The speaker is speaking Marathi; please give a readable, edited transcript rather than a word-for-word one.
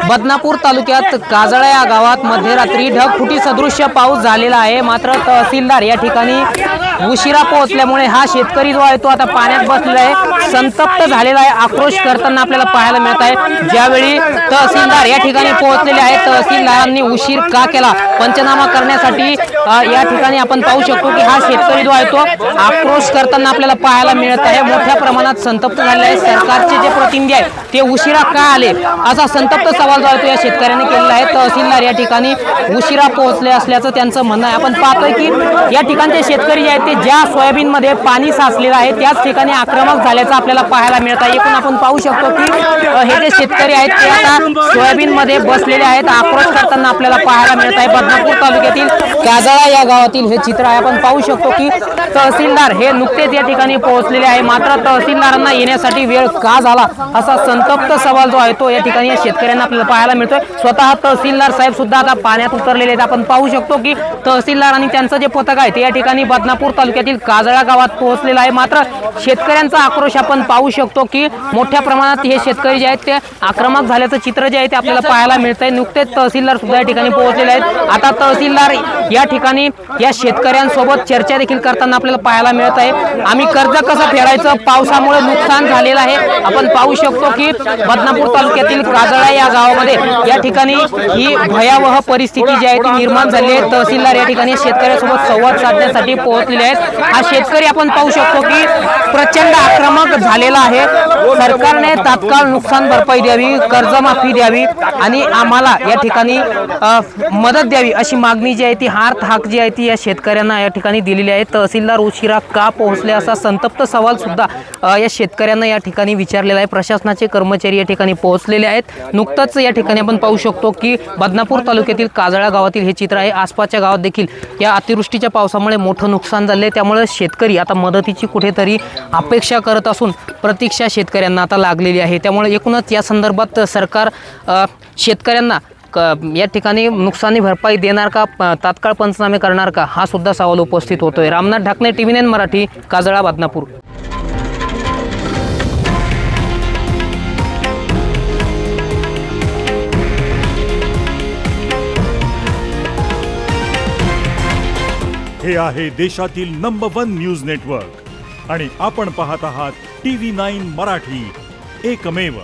बदनापूर तालुक्यात काजळा या गावात मध्यरात्री ढगफुटी सदृश्य पाऊस झालेला आहे। मात्र तहसीलदार या ठिकाणी उशिरा पोहोचल्यामुळे हा शेतकरी जो आहे तो आता पाण्यात बसलेला आहे, संतप्त झालेला आहे, आक्रोश करताना आपल्याला पाहायला मिळत आहे। ज्यावेळी तहसीलदार या ठिकाणी पोहोचलेले आहेत, तहसीलदारांनी उशीर का केला पंचनामा करण्यासाठी या ठिकाणी आपण पाहू शकतो की हा शेतकरी जो आहे तो आक्रोश करताना आपल्याला पाहायला मिळत आहे। मोठ्या प्रमाणात संतप्त झालेला आहे। सरकारचे जे प्रतिनिधी आहेत ते उशिरा का आले असा संतप्त सवाल जो आहे तो या शेतकऱ्यांनी केलेला आहे। तहसीलदार या ठिकाणी उशिरा पोहोचले असल्याचं त्यांचं म्हणणं आहे। आपण पाहतोय की या ठिकाणचे शेतकरी जे आहेत ते ज्या सोयाबीन मध्ये पाणी साचलेलं आहे त्याच ठिकाणी आक्रमक झाल्याचं आपल्याला पाहायला मिळत आहे। एकूण आपण पाहू शकतो की हे जे शेतकरी आहेत ते आता सोयाबीन मध्ये बसलेले आहेत, आक्रोश करताना आपल्याला पाहायला मिळत आहे। बदनापूर तालुक्यातील काजळा या गावातील हे चित्र आहे। आपण पाहू शकतो की तहसीलदार हे नुकतेच या ठिकाणी पोहोचलेले आहे, मात्र तहसीलदारांना येण्यासाठी वेळ का झाला असा संतप्त सवाल जो आहे तो या ठिकाणी शेतकऱ्यांना आपल्याला पाहायला मिळतोय। स्वतः तहसीलदार साहेब सुद्धा आता पाण्यात उतरलेले आहेत। आपण पाहू शकतो की तहसीलदार आणि त्यांचं जे पथक आहे ते या ठिकाणी बदनापूर तालुक्यातील काजळा गावात पोहोचलेलं आहे। मात्र शेतकऱ्यांचा आक्रोश आपण पाहू शकतो की मोठ्या प्रमाणात हे शेतकरी जे आहेत ते आक्रमक झाल्याचं चित्र जे आहे ते आपल्याला पाहायला मिळतंय। नुकतेच तहसीलदार सुद्धा या ठिकाणी पोहोचलेले आहेत। आता तहसीलदार या ठिकाणी या शेतकऱ्यांसोबत चर्चा देखील करताना आपल्याला पाहायला मिळत आहे। आम्ही कर्ज कसं फेडायचं, पावसामुळे नुकसान झालेलं आहे। आपण पाहू शकतो की बदनापूर तालुक्यातील काजळा या गावामध्ये या ठिकाणी ही भयावह परिस्थिती जी आहे ती निर्माण झाली आहे। तहसीलदार या ठिकाणी शेतकऱ्यांसोबत संवाद साधण्यासाठी पोहोचलेले आहेत। हा शेतकरी आपण पाहू शकतो की प्रचंड आक्रमक झालेला आहे। सरकारने तात्काळ नुकसान भरपाई द्यावी, कर्जमाफी द्यावी आणि आम्हाला या ठिकाणी मदत द्यावी अशी मागणी जी आहे ती हाक जी आहे ती या शेतकऱ्यांना या ठिकाणी दिलेली आहे। तहसीलदार उशिरा का पोहोचले असा संतप्त सवाल सुद्धा या शेतकऱ्यांना या ठिकाणी विचारलेला आहे। प्रशासनाचे कर्मचारी या ठिकाणी पोहोचलेले आहेत। नुकतंच या ठिकाणी आपण पाहू शकतो की बदनापूर तालुक्यातील काजळा गावातील हे चित्र आहे। आसपासच्या गावात देखील या अतिवृष्टीच्या पावसामुळे मोठं नुकसान झाले, त्यामुळे शेतकरी आता मदतीची कुठेतरी अपेक्षा करत असून प्रतीक्षा शेतकऱ्यांना आता लागलेली आहे। त्यामुळे एकूणच या संदर्भात सरकार शेतकऱ्यांना या ठिकाणी नुकसानी भरपाई देणार का, तात्काळ पंचनामे करणार का, हा सुद्धा सवाल उपस्थित होतोय। रामनाथ ढाकणे, TV9 मराठी, काजळा, बदनापूर। हे आहे देशातील नंबर 1 न्यूज नेटवर्क आणि आपण पाहत आहात TV9 मराठी, एकमेव।